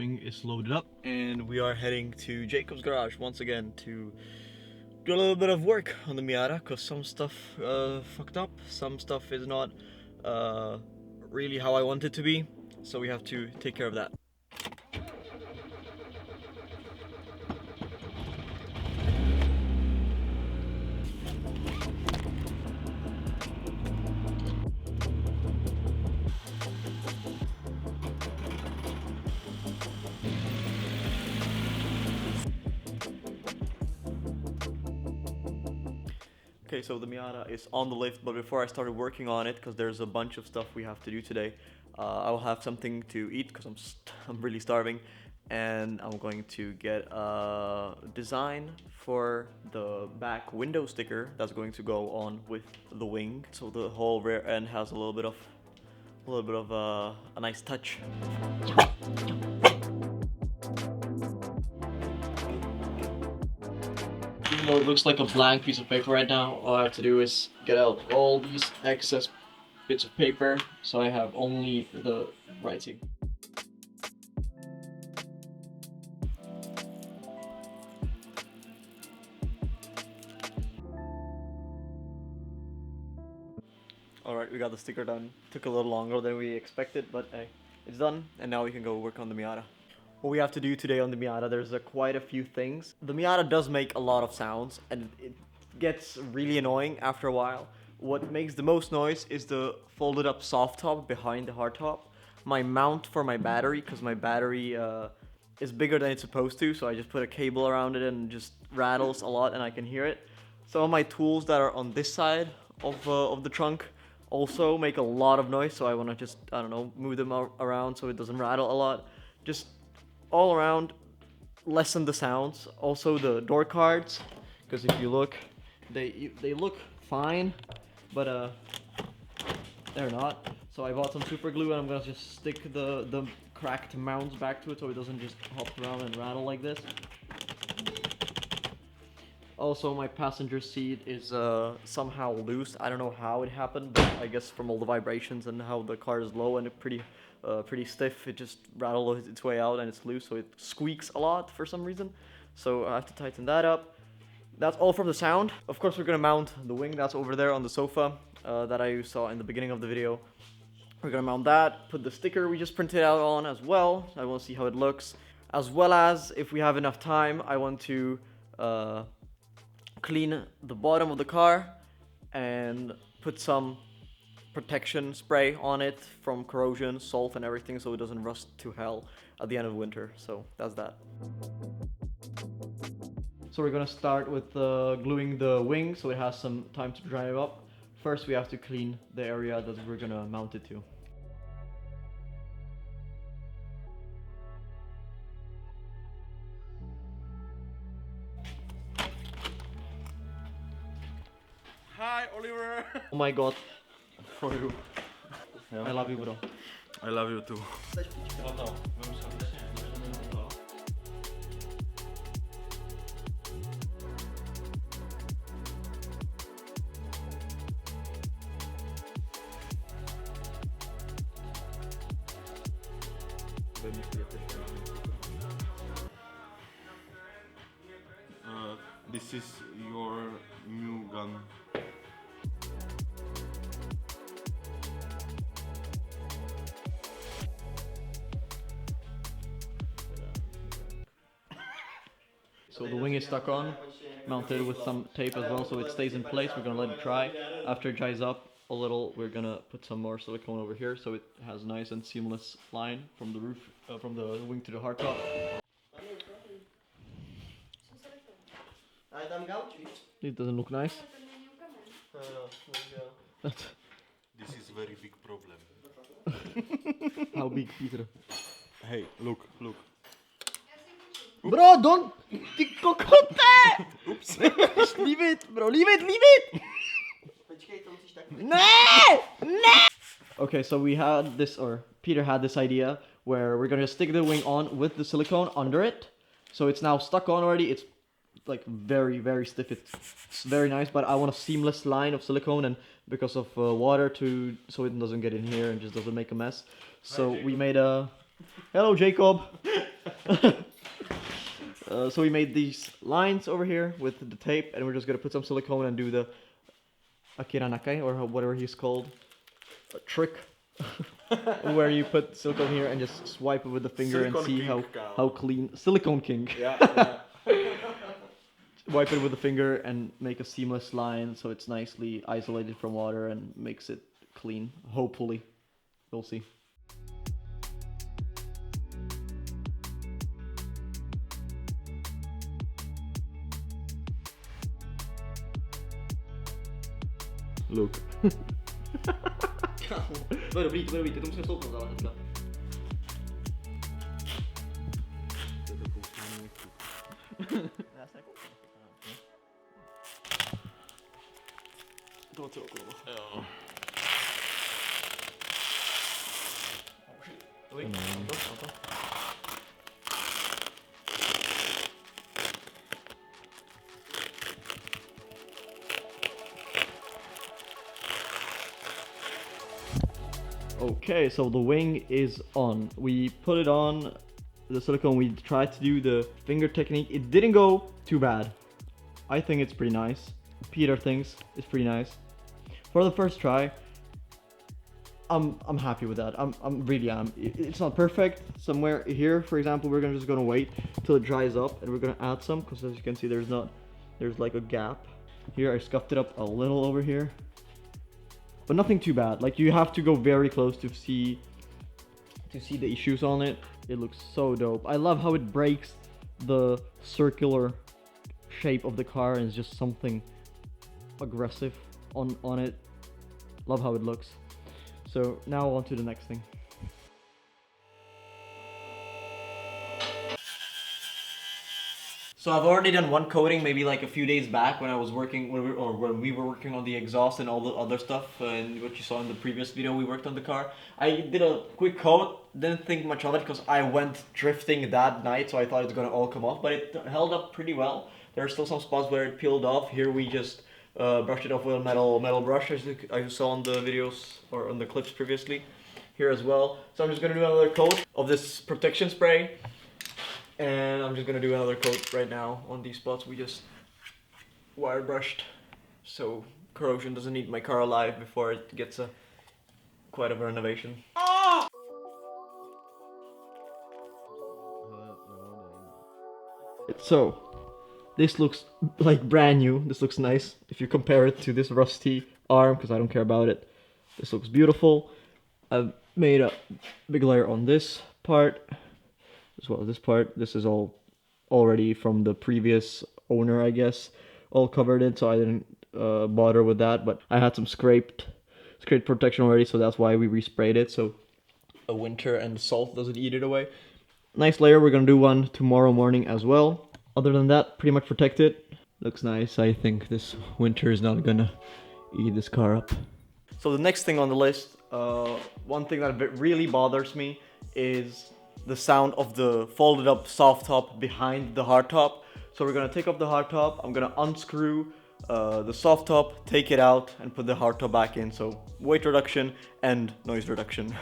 wing is loaded up, and we are heading to Jacob's garage once again to do a little bit of work on the Miata, because some stuff fucked up, some stuff is not really how I want it to be, so we have to take care of that. Okay, so the Miata is on the lift, but before I started working on it, because there's a bunch of stuff we have to do today, I will have something to eat because I'm really starving, and I'm going to get a design for the back window sticker that's going to go on with the wing, so the whole rear end has a little bit of a nice touch. Even though it looks like a blank piece of paper right now, all I have to do is get out all these excess bits of paper, so I have only the writing. Alright, we got the sticker done. Took a little longer than we expected, but hey, it's done, and now we can go work on the Miata. What we have to do today on the Miata, there's quite a few things. The Miata does make a lot of sounds, and it gets really annoying after a while. What makes the most noise is the folded up soft top behind the hard top. My mount for my battery, because my battery is bigger than it's supposed to, so I just put a cable around it and it just rattles a lot and I can hear it. Some of my tools that are on this side of the trunk also make a lot of noise, so I want to just, I don't know, move them around so it doesn't rattle a lot. Just all around lessen the sounds. Also the door cards, because if you look, they look fine, but they're not. So I bought some super glue and I'm gonna just stick the cracked mounts back to it so it doesn't just hop around and rattle like this. Also, my passenger seat is somehow loose. I don't know how it happened, but I guess from all the vibrations and how the car is low and pretty stiff, it just rattled its way out and it's loose, so it squeaks a lot for some reason. So I have to tighten that up. That's all from the sound. Of course, we're gonna mount the wing that's over there on the sofa that I saw in the beginning of the video. We're gonna mount that, put the sticker we just printed out on as well. I want to see how it looks. As well as, if we have enough time, I want to clean the bottom of the car and put some protection spray on it from corrosion, salt and everything, so it doesn't rust to hell at the end of winter. So that's that. So we're gonna start with gluing the wing so it has some time to dry up. First we have to clean the area that we're gonna mount it to. Hi, Oliver. Oh my god, for you. Yeah. I love you, bro. I love you too. This is your new gun. So the wing is stuck on, mounted with some tape as well so it stays in place. We're gonna let it dry. After it dries up a little, we're gonna put some more silicone over here so it has a nice and seamless line from the roof, from the wing to the hardtop. It doesn't look nice. This is very big problem. How big, Peter? Hey, look. Bro, don't! Oops. Leave it, bro. Leave it! Okay, so we had this, or Peter had this idea where we're gonna stick the wing on with the silicone under it. So it's now stuck on already. It's like very, very stiff. It's very nice, but I want a seamless line of silicone, and because of water so it doesn't get in here and just doesn't make a mess. So we made a... Hello, Jacob! So we made these lines over here with the tape, and we're just gonna put some silicone and do the akiranakai, or whatever he's called, a trick, where you put silicone here and just swipe it with the finger Silicone and see king, how clean silicone king. Yeah. Wipe it with the finger and make a seamless line so it's nicely isolated from water and makes it clean. Hopefully, we'll see. Look. Vero, vite, come si sopra la testa. Okay, so the wing is on. We put it on the silicone. We tried to do the finger technique. It didn't go too bad. I think it's pretty nice. Peter thinks it's pretty nice. For the first try, I'm happy with that. I'm really am. It's not perfect. Somewhere here, for example, we're just gonna wait till it dries up, and we're gonna add some, because as you can see, there's like a gap here. I scuffed it up a little over here, but nothing too bad. Like, you have to go very close to see the issues on it. It looks so dope. I love how it breaks the circular shape of the car and it's just something aggressive on it. Love how it looks. So now on to the next thing. So I've already done one coating, maybe like a few days back when I was working, when we were working on the exhaust and all the other stuff, and what you saw in the previous video we worked on the car. I did a quick coat, didn't think much of it because I went drifting that night, so I thought it's gonna all come off, but it held up pretty well. There are still some spots where it peeled off. Here we just brushed it off with a metal brush, as you saw on the videos or on the clips previously. Here as well. So I'm just gonna do another coat of this protection spray. And I'm just gonna do another coat right now on these spots we just wire brushed, so corrosion doesn't eat my car alive before it gets quite of a renovation. So this looks like brand new. This looks nice if you compare it to this rusty arm, because I don't care about it. This looks beautiful. I've made a big layer on this part as well as this part. This is all already from the previous owner, I guess, all covered in, so I didn't bother with that, but I had some scraped protection already, so that's why we resprayed it, so a winter and salt doesn't eat it away. Nice layer. We're gonna do one tomorrow morning as well. Other than that, pretty much protected. Looks nice. I think this winter is not gonna eat this car up. So the next thing on the list, one thing that really bothers me is the sound of the folded up soft top behind the hard top. So we're gonna take off the hard top. I'm gonna unscrew the soft top, take it out, and put the hard top back in. So weight reduction and noise reduction.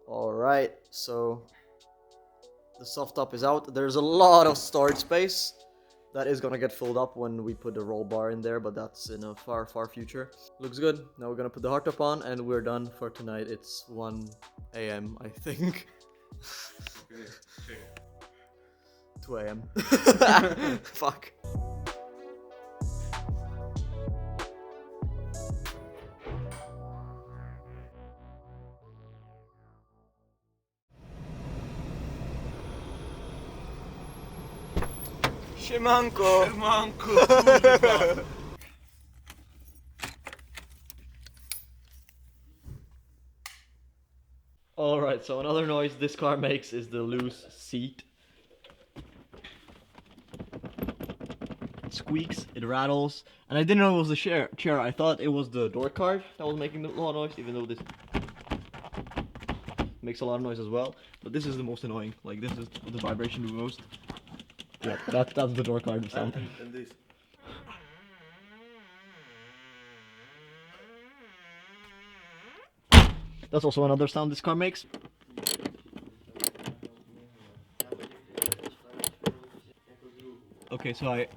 Alright, so the soft top is out. There's a lot of storage space that is gonna get filled up when we put the roll bar in there, but that's in a far future. Looks good. Now we're gonna put the hard top on and we're done for tonight. It's 1 a.m. I think. 2 a.m. Fuck. Siemanko! Alright, so another noise this car makes is the loose seat. It squeaks, it rattles, and I didn't know it was the chair. I thought it was the door card that was making a lot of noise, even though this makes a lot of noise as well. But this is the most annoying. Like, this is the vibration the most. Yeah, that's the door card sound. And this. That's also another sound this car makes. Okay, so I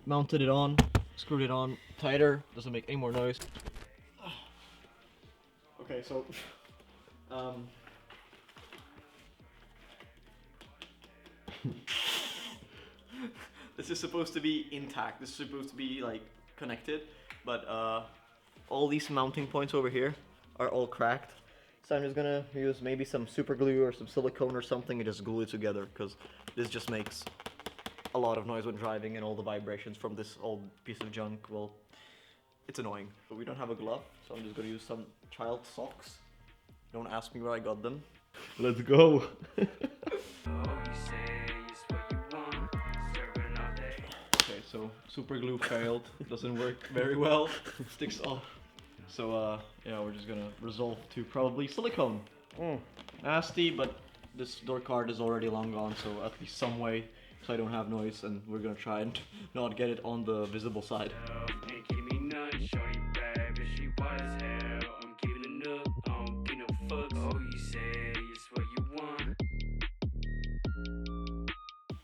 mounted it on, screwed it on tighter, doesn't make any more noise. Okay, so this is supposed to be intact. This is supposed to be like connected, but all these mounting points over here are all cracked. So I'm just gonna use maybe some super glue or some silicone or something and just glue it together, because this just makes a lot of noise when driving, and all the vibrations from this old piece of junk, well, it's annoying. But we don't have a glove, so I'm just gonna use some child socks. Don't ask me where I got them. Let's go. Okay, so super glue failed. Doesn't work very well. Sticks off. So yeah, we're just gonna resolve to probably silicone. Nasty, but this door card is already long gone, so at least some way so I don't have noise, and we're gonna try and not get it on the visible side.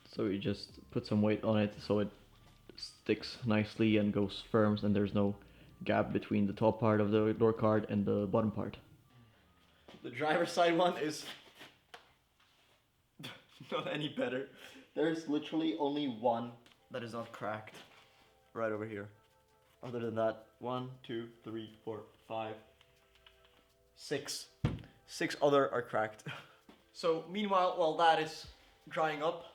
So we just put some weight on it so it sticks nicely and goes firm, and there's no gap between the top part of the door card and the bottom part. The driver's side one is not any better. There's literally only one that is not cracked, right over here. Other than that, 1, 2, 3, 4, 5, 6. 6 other are cracked. So meanwhile, while that is drying up,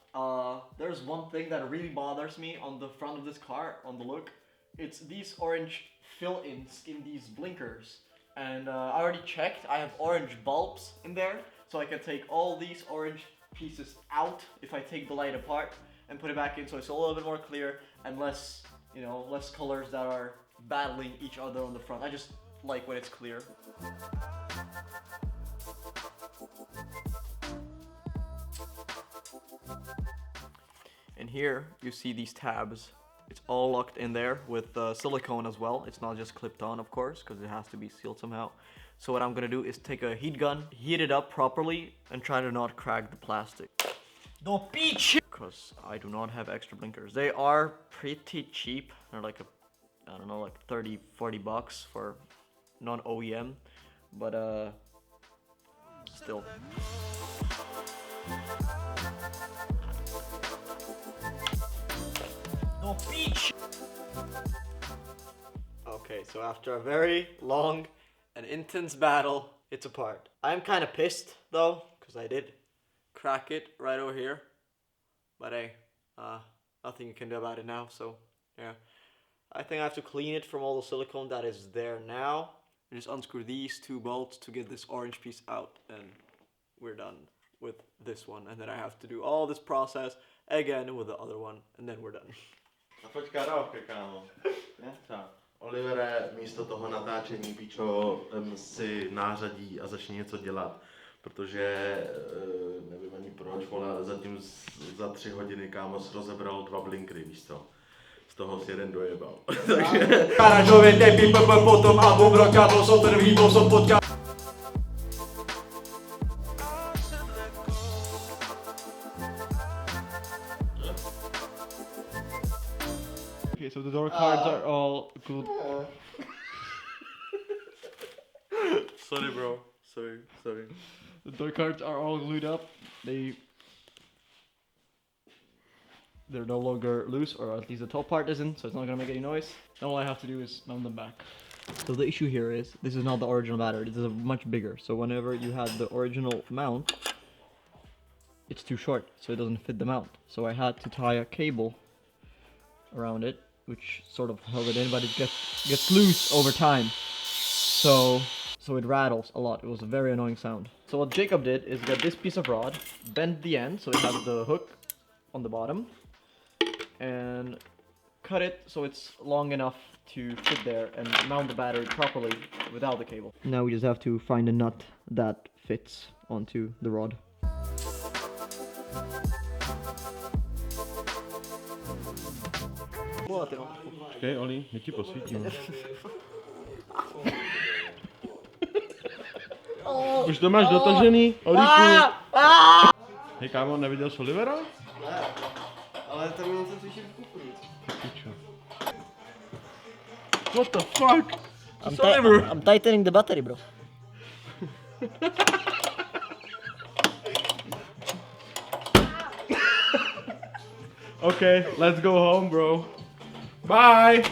there's one thing that really bothers me on the front of this car, on the look. It's these orange fill-ins in these blinkers. And I already checked, I have orange bulbs in there, so I can take all these orange pieces out if I take the light apart and put it back in, so it's a little bit more clear and less, you know, less colors that are battling each other on the front. I just like when it's clear. And here you see these tabs. It's all locked in there with silicone as well. It's not just clipped on, of course, because it has to be sealed somehow. So what I'm gonna do is take a heat gun, heat it up properly, and try to not crack the plastic. Don't be cheap! Because I do not have extra blinkers. They are pretty cheap. They're like I don't know, like 30, 40 bucks for non-OEM. But still. No peach. Okay, so after a very long and intense battle, it's apart. I'm kind of pissed though, because I did crack it right over here. But hey, nothing you can do about it now, so yeah. I think I have to clean it from all the silicone that is there now. And just unscrew these 2 bolts to get this orange piece out, and we're done with this one. And then I have to do all this process again with the other one, and then we're done. A pojď karaoke, kámo. Olivere, místo toho natáčení, pičo, si nářadí a začni něco dělat. Protože nevím ani proč, ale zatím za 3 hodiny, kámo, rozebral 2 blinkry, víš co? Z toho si jeden dojebal. Takže... Karadžově tepí, potom album roka, byl som první, byl som potká. Okay, so the door cards are all good. Sorry, bro. Sorry. The door cards are all glued up. They're no longer loose, or at least the top part isn't, so it's not gonna make any noise. Now all I have to do is mount them back. So the issue here is, this is not the original battery, this is much bigger. So whenever you had the original mount, it's too short, so it doesn't fit the mount. So I had to tie a cable around it, which sort of held it in, but it gets loose over time. So it rattles a lot. It was a very annoying sound. So what Jacob did is get this piece of rod, bend the end so it has the hook on the bottom, and cut it so it's long enough to fit there and mount the battery properly without the cable. Now we just have to find a nut that fits onto the rod. Počkej, Oli, my ti posvítím. Už to máš dotažený, Olíku. Hej kámo, neviděl jsi Olivera? Ne, ale tady mám se slyšet v kufru. What the fuck? Oliver? I'm tightening the battery, bro. Okay, let's go home, bro. Bye!